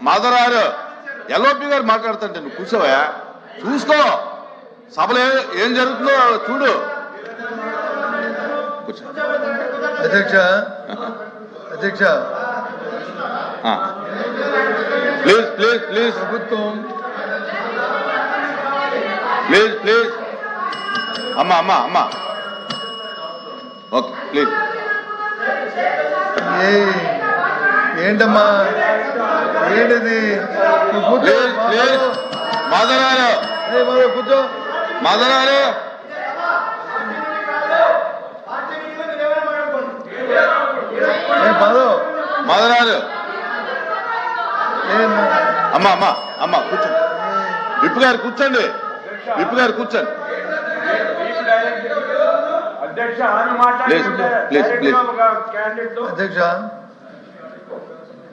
మదరారు LOP గారు మాట్లాడుతుంటే నువ్వు కూర్చోవా, చూసుకో సభలో ఏం జరుగుతుందో చూడు. అధ్యక్ష అధ్యక్ష ప్లీజ్ ప్లీజ్ ప్లీజ్ ప్రభుత్వం ప్లీజ్ ప్లీజ్ అమ్మా అమ్మా అమ్మా ఓకే ప్లీజ్. ఏంటమ్మా ఏంటిది? ప్లీజ్ ప్లీజ్ మదరారు కూర్చో మదరారు మదరారు అమ్మా అమ్మా అమ్మా కూర్చోండి. విప్పు గారు కూర్చోండి, విప్పు గారు కూర్చోండి. Please please please. అధ్యక్ష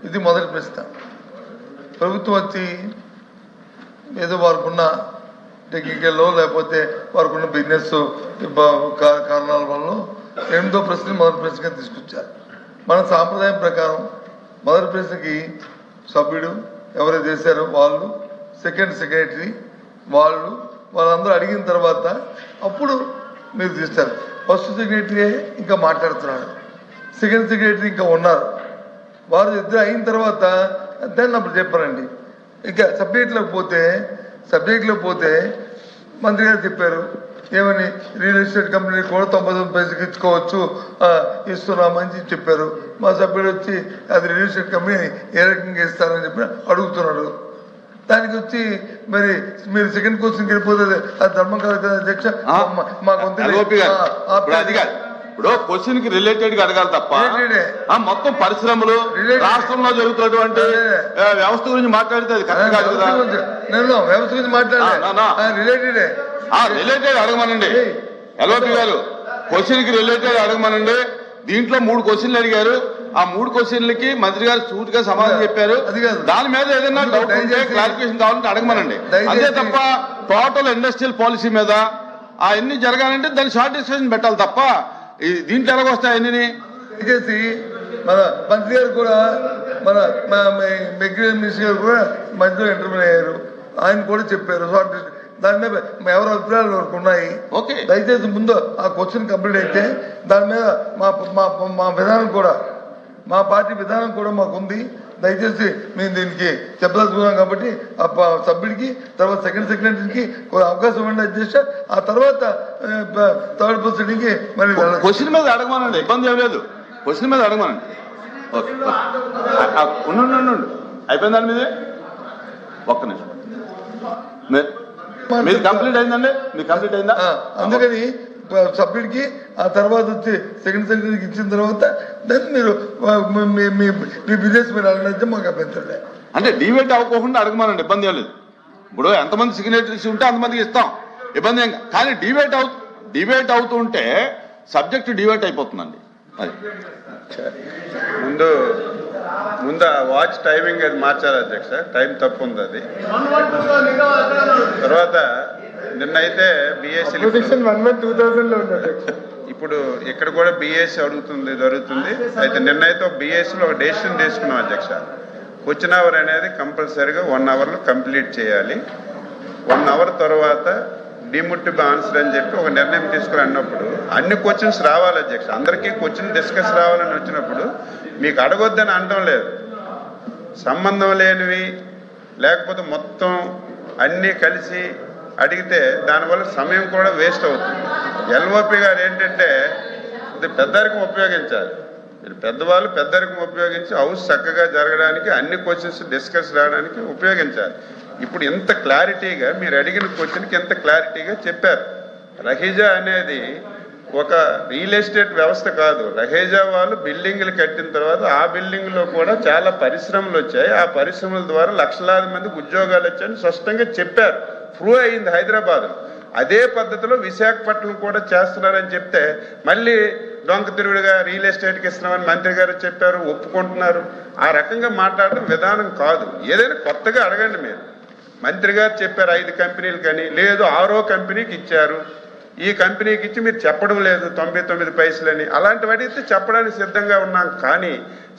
ఇది మొదటి ప్రశ్న. ప్రభుత్వం వచ్చి ఏదో వారికున్న టెక్నికల్లో లేకపోతే వారికున్న బిజినెస్ కారణాల వల్ల 8వ ప్రశ్న మొదటి ప్రశ్నగా తీసుకొచ్చారు. మన సాంప్రదాయం ప్రకారం మొదటి ప్రశ్నకి సభ్యుడు ఎవరైతే చేశారో వాళ్ళు, సెకండ్ సెక్రటరీ వాళ్ళందరూ అడిగిన తర్వాత అప్పుడు మీరు తీస్తారు. ఫస్ట్ సెక్రటరీ ఇంకా మాట్లాడుతున్నాడు, సెకండ్ సెక్రటరీ ఇంకా ఉన్నారు. వారు ఇద్దరు అయిన తర్వాత దాన్ని అప్పుడు చెప్పారండి. ఇంకా సబ్జెక్ట్లోకి పోతే మంత్రి గారు చెప్పారు ఏమని, రియల్ ఎస్టేట్ కంపెనీ కూడా 99 పైసలకి ఇచ్చుకోవచ్చు ఇస్తున్నామని చెప్పారు. మా సభ్యుడు వచ్చి అది రియల్ ఎస్టేట్ కంపెనీ ఏ రకంగా ఇస్తారని చెప్పి అడుగుతున్నాడు. దానికి వచ్చి మరి మీరు సెకండ్ క్వశ్చన్కి వెళ్ళిపోతే అది ధర్మం కాదు కదా అధ్యక్ష. ఇప్పుడు క్వశ్చన్ కి రిలేటెడ్ గా అడగాలి తప్ప మొత్తం పరిశ్రమలు రాష్ట్రంలో జరుగుతున్నటువంటి వ్యవస్థ గురించి మాట్లాడితే అది కరెక్ట్ కాదు కదా. నేను వ్యవస్థ గురించి మాట్లాడాలి, రిలేటెడ్ అడగమనండి. ఎల్ఓపి గారు క్వశ్చన్ కి రిలేటెడ్ అడగమనండి. దీంట్లో 3 క్వశ్చన్లు అడిగారు. ఆ 3 క్వశ్చన్లకి మంత్రి గారు సూటిగా సమాధానం చెప్పారు. దాని మీద ఏదైనా డౌట్ ఉంటే క్లారిఫికేషన్ కావాలంటే అడగమనండి. అంతే తప్ప టోటల్ ఇండస్ట్రియల్ పాలసీ మీద అవన్నీ జరగాలంటే దాన్ని షార్ట్ డిస్కషన్ పెట్టాలి తప్ప దీంట్లో ఎలాగొస్తాయి అన్ని. దయచేసి మన మంత్రి గారు కూడా మన మెగ్రీన్ మినిస్టర్ గారు కూడా మధ్యలో ఇంటర్వ్యూ అయ్యారు. ఆయన కూడా చెప్పారు షార్ట్ దాని మీద ఎవరి అభిప్రాయాలు వరకు ఉన్నాయి. దయచేసి ముందు ఆ క్వశ్చన్ కంప్లీట్ అయితే దాని మీద మా విధానం కూడా, మా పార్టీ విధానం కూడా మాకు ఉంది. దయచేసి మేము దీనికి చెప్పదలుచుకున్నాం కాబట్టి ఆ సభ్యుడికి తర్వాత సెకండ్ సెక్రటరీకి అవకాశం ఇవ్వండి అధ్యక్ష. ఆ తర్వాత థర్డ్ ప్రొసీడింగ్కి మరి క్వశ్చన్ మీద అడగమనండి, ఇబ్బంది ఏం లేదు. క్వశ్చన్ మీద అడగమనండి. ఉండు అయిపోయింది దాని మీదే. ఒక్క నిమిషం, మీరు కంప్లీట్ అయిందండి, మీరు కంప్లీట్ అయిందా? అందుకని సభ్యుడికి ఆ తర్వాత వచ్చి సెకండ్ సెక్రటరీకి ఇచ్చిన తర్వాత దాన్ని మీరు మీ బిజినెస్ మీరు అడిగితే మాకు అభ్యంతరం. అంటే డిబేట్ అవ్వకుండా అడగమనండి, ఇబ్బంది ఏం లేదు. ఇప్పుడు ఎంతమంది సిగ్నేచర్స్ ఉంటే అంతమందికి ఇస్తాం, ఇబ్బంది ఏం. కానీ డిబేట్ అవుతుంటే సబ్జెక్ట్ డిబేట్ అయిపోతుందండి. అది ముందు వాచ్ టైమింగ్ అది మార్చాలి అధ్యక్ష, టైం తప్పు ఉంది అది. తర్వాత నిన్నైతే బిఎస్సీ ఇప్పుడు ఇక్కడ కూడా బిఎస్సీ జరుగుతుంది. అయితే నిన్నైతే బిఎస్సీలో ఒక డెసిషన్ తీసుకున్నాం అధ్యక్ష. క్వశ్చన్ అవర్ అనేది కంపల్సరీగా 1 అవర్లో కంప్లీట్ చేయాలి. 1 అవర్ తర్వాత డిముట్టిబ్ ఆన్సర్ అని చెప్పి ఒక నిర్ణయం తీసుకుని అన్నప్పుడు అన్ని క్వశ్చన్స్ రావాలి అధ్యక్ష. అందరికీ క్వశ్చన్ డిస్కస్ రావాలని వచ్చినప్పుడు మీకు అడగొద్దని అనడం లేదు. సంబంధం లేనివి లేకపోతే మొత్తం అన్నీ కలిసి అడిగితే దానివల్ల సమయం కూడా వేస్ట్ అవుతుంది. ఎల్ఓపి గారు ఏంటంటే ఇది పెద్దరికం ఉపయోగించాలి. మీరు పెద్దవాళ్ళు పెద్దరికం ఉపయోగించి హౌస్ చక్కగా జరగడానికి అన్ని క్వశ్చన్స్ డిస్కస్ రావడానికి ఉపయోగించాలి. ఇప్పుడు ఇంత క్లారిటీగా మీరు అడిగిన క్వశ్చన్కి ఎంత క్లారిటీగా చెప్పారు. రహీజా అనేది ఒక రియల్ ఎస్టేట్ వ్యవస్థ కాదు. రహేజా వాళ్ళు బిల్డింగ్లు కట్టిన తర్వాత ఆ బిల్డింగ్లో కూడా చాలా పరిశ్రమలు వచ్చాయి. ఆ పరిశ్రమల ద్వారా లక్షలాది మందికి ఉద్యోగాలు వచ్చాయని స్పష్టంగా చెప్పారు. ప్రూవ్ అయింది హైదరాబాద్. అదే పద్ధతిలో విశాఖపట్నం కూడా చేస్తున్నారని చెప్తే మళ్ళీ డొంక తిరుగుడుగా రియల్ ఎస్టేట్కి ఇస్తున్నామని మంత్రి గారు చెప్పారు, ఒప్పుకుంటున్నారు. ఆ రకంగా మాట్లాడడం విధానం కాదు. ఏదైనా కొత్తగా అడగండి. మీరు మంత్రి గారు చెప్పారు 5 కంపెనీలు కానీ, లేదు 6వ కంపెనీకి ఇచ్చారు. ఈ కంపెనీకి ఇచ్చి మీరు చెప్పడం లేదు 99 పైసలని, అలాంటివి అడిగితే చెప్పడానికి సిద్ధంగా ఉన్నాం. కానీ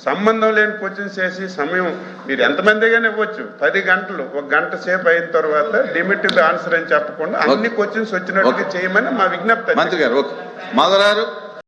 సంబంధం లేని క్వశ్చన్స్ చేసి సమయం మీరు ఎంతమందిగానే ఇవ్వచ్చు, 10 గంటలు 1 గంట సేపు అయిన తర్వాత డిమిటివ్ ఆన్సర్ అని చెప్పకుండా అన్ని క్వశ్చన్స్ వచ్చినట్టుగా చేయమని మా విజ్ఞప్తి. మంత్రి గారు ఓకే. మాధవరారు